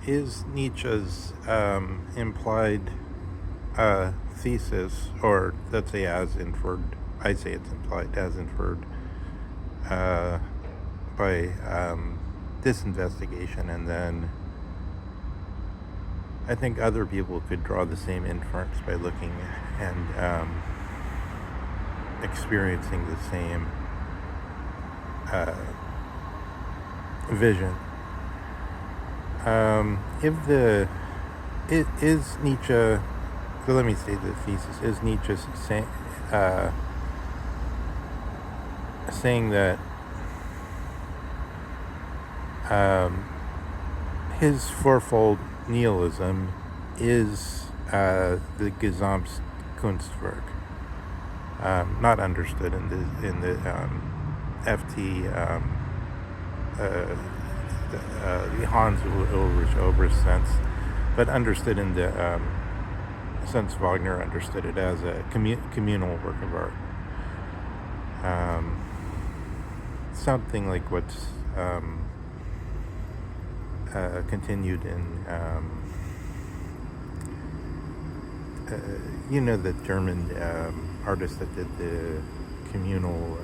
is Nietzsche's implied thesis, or let's say as inferred, I say it's implied, as inferred by this investigation, and then I think other people could draw the same inference by looking and experiencing the same vision. Is Nietzsche, so let me say the thesis, is Nietzsche saying that his fourfold nihilism is the Gesamtkunstwerk, not understood in the FT the Hans Ulrich Ober's sense, but understood in the sense Wagner understood it as a communal work of art. Something like what's continued in the German artist that did the communal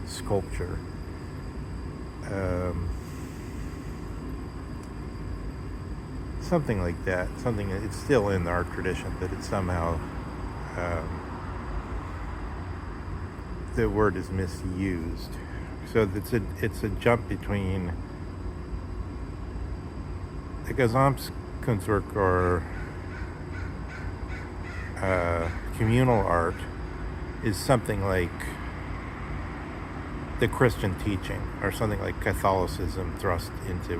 sculpture. Something like that. Something, it's still in our tradition, but it's somehow the word is misused. So it's a jump between the Gesamtkunstwerk, or communal art, is something like the Christian teaching, or something like Catholicism thrust into a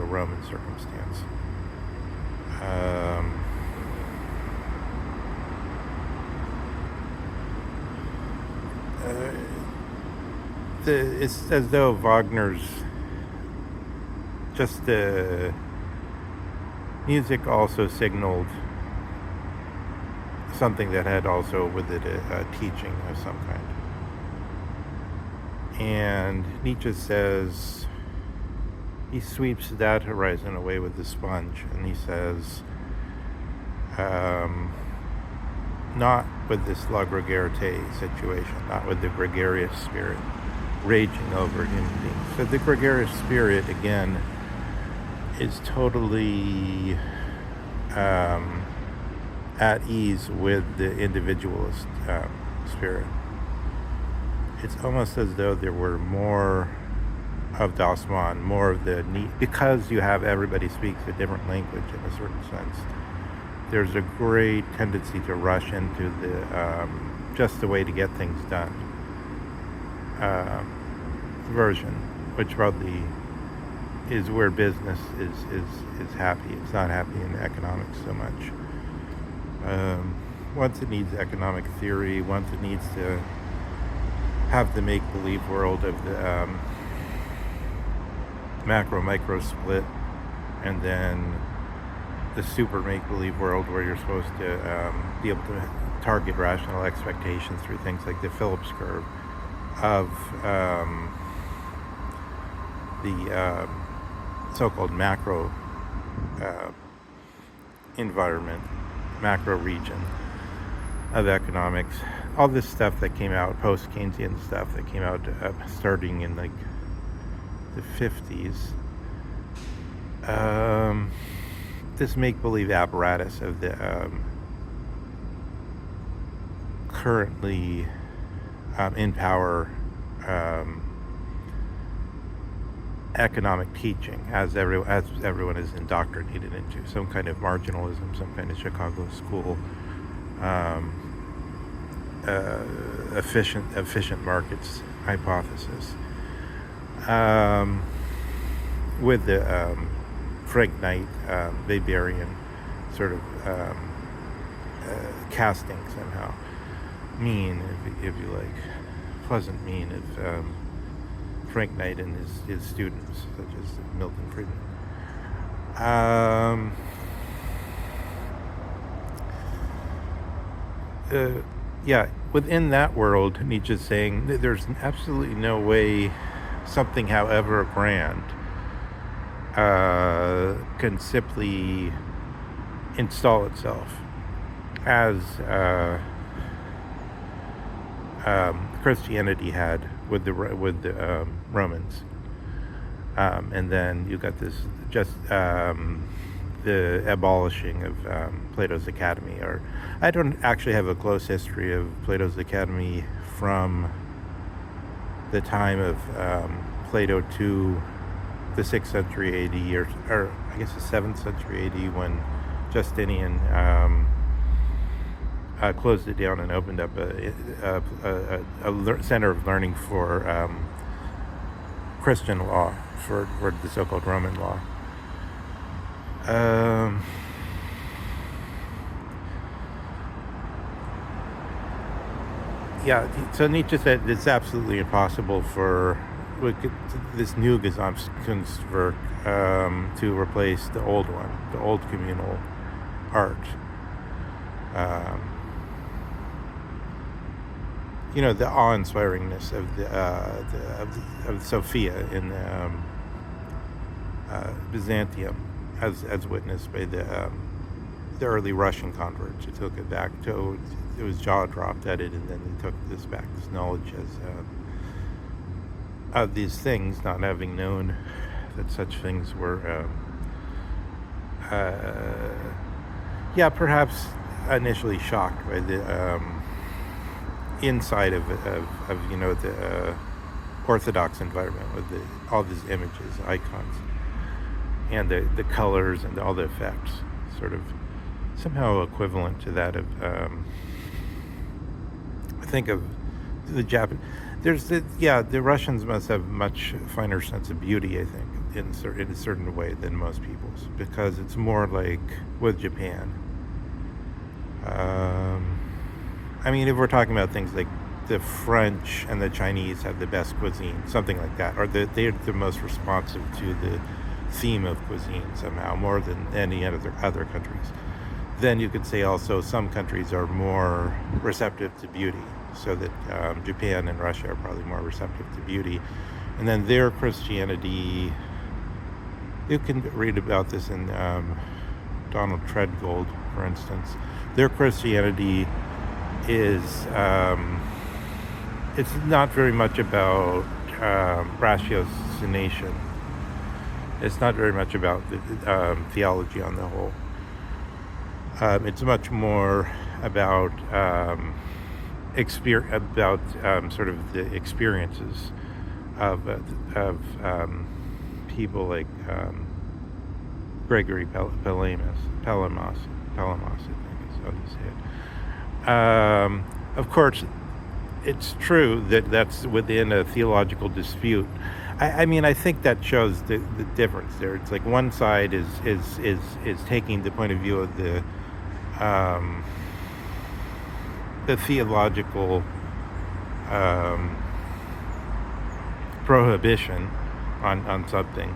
Roman circumstance. It's as though Wagner's just the music also signaled something that had also with it a teaching of some kind. And Nietzsche says, he sweeps that horizon away with the sponge, and he says, not with this la gregariete situation, not with the gregarious spirit raging over human beings. So the gregarious spirit, again, is totally at ease with the individualist spirit. It's almost as though there were more of Das Man, more of the need, because you have everybody speaks a different language in a certain sense. There's a great tendency to rush into the just the way to get things done version, which probably is where business is happy. It's not happy in economics so much. Once it needs economic theory, once it needs to have the make-believe world of the macro-micro split, and then the super make-believe world where you're supposed to be able to target rational expectations through things like the Phillips curve of the so-called macro environment, macro region of economics. All this stuff that came out, post-Keynesian stuff that came out starting in like the 50s, this make-believe apparatus of the currently in power economic teaching, as everyone is indoctrinated into some kind of marginalism, some kind of Chicago school efficient markets hypothesis, with the Frank Knight Weberian sort of casting somehow, mean, if you like, pleasant mean of Frank Knight and his students, such as Milton Friedman. Within that world, Nietzsche's saying that there's absolutely no way something, however grand, can simply install itself as Christianity had with the Romans, and then you got this just the abolishing of Plato's Academy. Or I don't actually have a close history of Plato's Academy from the time of Plato to the 6th century AD, or I guess the 7th century AD, when Justinian closed it down and opened up a center of learning for Christian law, for the so-called Roman law. Yeah, so Nietzsche said it's absolutely impossible for this new Gesamtkunstwerk to replace the old one, the old communal art. The awe-inspiringness of Sophia in Byzantium, as witnessed by the early Russian converts who took it back to. It was jaw dropped at it, and then they took this knowledge of these things, not having known that such things were, perhaps initially shocked by the inside of the Orthodox environment with all these images, icons, and the colors and all the effects, sort of somehow equivalent to that of I think of the Japanese. The Russians must have much finer sense of beauty, I think, in a certain way than most people's, because it's more like with Japan. If we're talking about things like the French and the Chinese have the best cuisine, something like that, or they're the most responsive to the theme of cuisine somehow, more than any other countries, then you could say also some countries are more receptive to beauty, so that Japan and Russia are probably more receptive to beauty. And then their Christianity, you can read about this in Donald Treadgold, for instance. Their Christianity is, it's not very much about ratiocination. It's not very much about theology on the whole. It's much more about sort of the experiences of people like Gregory Palamas, I think is how you say it. Of course, it's true that that's within a theological dispute. I think that shows the difference there. It's like one side is taking the point of view of the theological prohibition on something,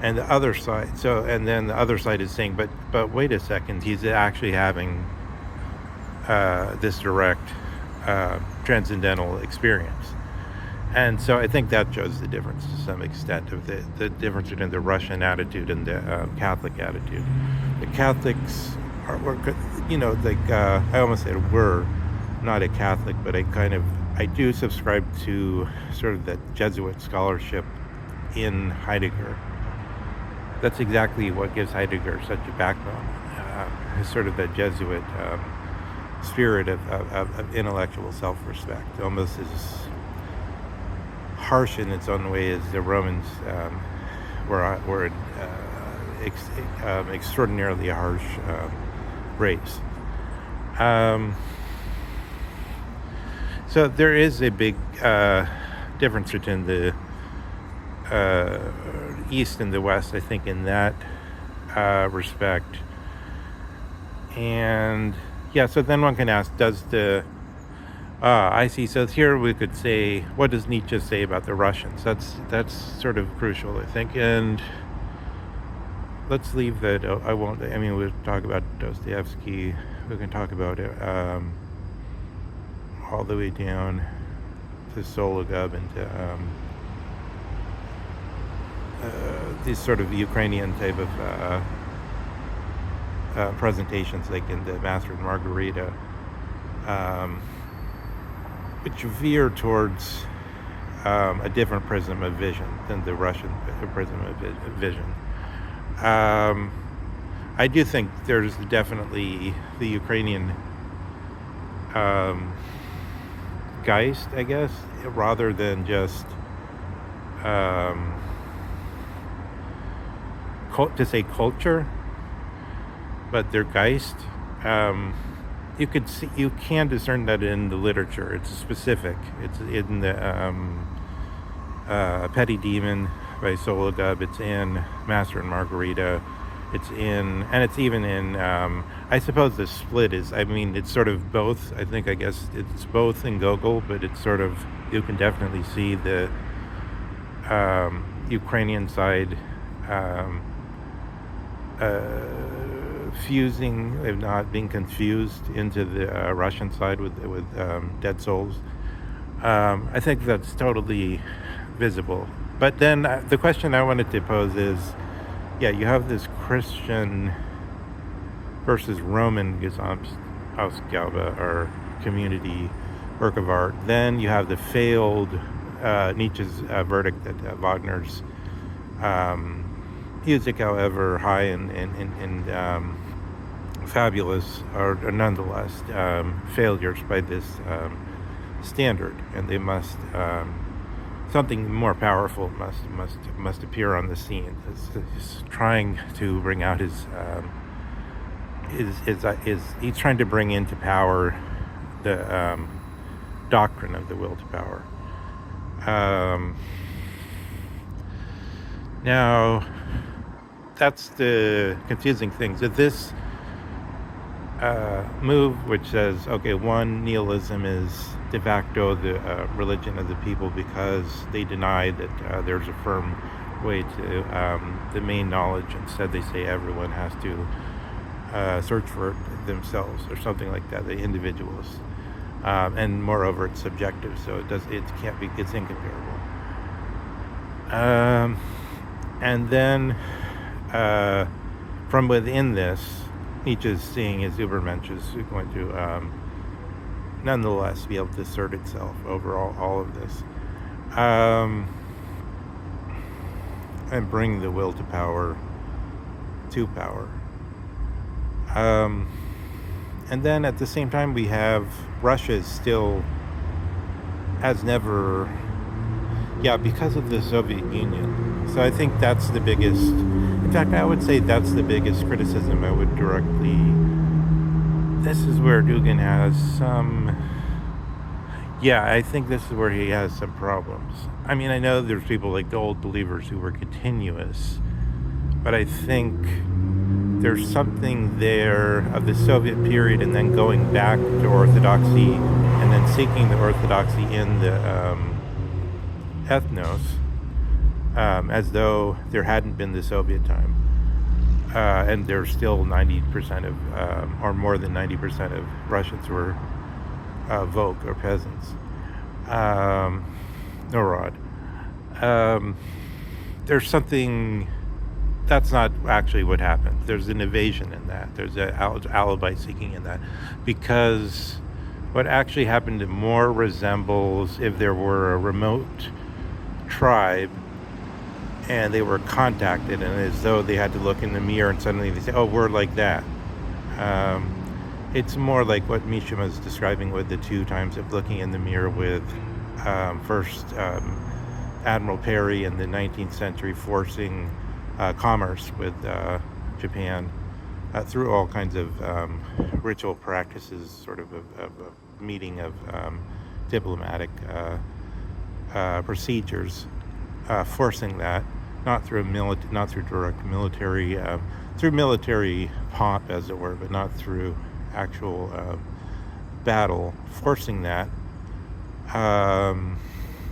and the other side. And then the other side is saying, but wait a second, he's actually having this direct transcendental experience. And so I think that shows the difference to some extent of the difference between the Russian attitude and the Catholic attitude. The Catholics were, I almost said were not a Catholic, but I do subscribe to sort of the Jesuit scholarship in Heidegger. That's exactly what gives Heidegger such a backbone, sort of the Jesuit spirit of intellectual self-respect, almost as harsh in its own way as the Romans were extraordinarily harsh race. So there is a big difference between the East and the West, I think, in that respect. And so then one can ask, I see. So here we could say, what does Nietzsche say about the Russians? That's sort of crucial, I think. And let's leave that. We'll talk about Dostoevsky. We can talk about it all the way down to Sologub and to these sort of Ukrainian type of presentations, like in the Master and Margarita, um, which veer towards a different prism of vision than the Russian prism of vision. I do think there's definitely the Ukrainian Geist, I guess, rather than just to say culture, but their Geist. You can discern that in the literature. It's specific. It's in the Petty Demon by Sologub. It's in Master and Margarita. It's even in, I suppose the split is, it's sort of both. I guess it's both in Gogol, but it's sort of, you can definitely see the Ukrainian side fusing, if not being confused, into the Russian side with Dead Souls. I think that's totally visible. But then the question I wanted to pose is, you have this Christian versus Roman Gesamtkunstwerk, or community work of art. Then you have the failed Nietzsche's verdict that Wagner's music, however high and fabulous, are nonetheless failures by this standard, and they must something more powerful must appear on the scene. He's trying to bring out he's trying to bring into power the doctrine of the will to power. Now, that's the confusing thing. So this move, which says, okay, one, nihilism is de facto the religion of the people because they deny that there's a firm way to the main knowledge. Instead, they say everyone has to search for it themselves, or something like that, the individualists. And moreover, it's subjective, so it's incomparable. And then from within this, Nietzsche's seeing his Übermensch is going to nonetheless be able to assert itself over all of this, and bring the will to power to power. And then at the same time, we have Russia still has never, because of the Soviet Union. So I think that's the biggest, in fact, I would say that's the biggest criticism I would directly, this is where Dugin has some, I think this is where he has some problems. I know there's people like the old believers who were continuous, but I think there's something there of the Soviet period and then going back to orthodoxy and then seeking the orthodoxy in the ethnos, as though there hadn't been the Soviet time. And there's still 90% of, or more than 90% of Russians were Volk or peasants. Norod. There's something, that's not actually what happened. There's an evasion in that. There's an alibi seeking in that. Because what actually happened more resembles if there were a remote tribe and they were contacted, and as though they had to look in the mirror and suddenly they say, oh, we're like that. It's more like what Mishima is describing with the 2 times of looking in the mirror with first Admiral Perry in the 19th century forcing commerce with Japan through all kinds of ritual practices, sort of a meeting of diplomatic procedures, forcing that, not through direct military, through military pomp, as it were, but not through actual battle, forcing that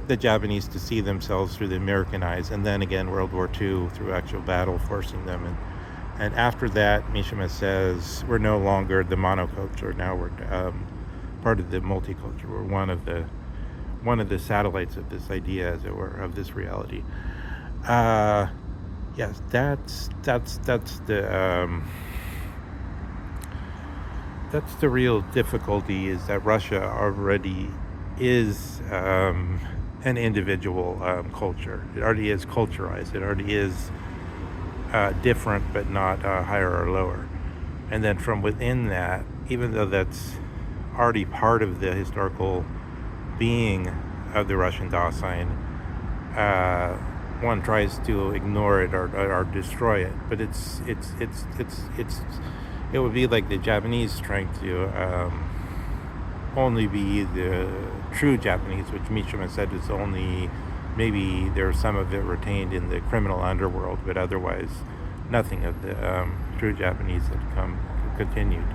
the Japanese to see themselves through the American eyes, and then again World War II through actual battle, forcing them. And after that, Mishima says, we're no longer the monoculture. Now we're part of the multiculture. We're one of the satellites of this idea, as it were, of this reality. Uh, yes, that's the real difficulty, is that Russia already is an individual culture. It already is culturized. It already is different, but not higher or lower. And then from within that, even though that's already part of the historical being of the Russian Dasein, one tries to ignore it, or destroy it. But it would be like the Japanese trying to only be the true Japanese, which Mishima said is only, maybe there's some of it retained in the criminal underworld, but otherwise nothing of the true Japanese had continued.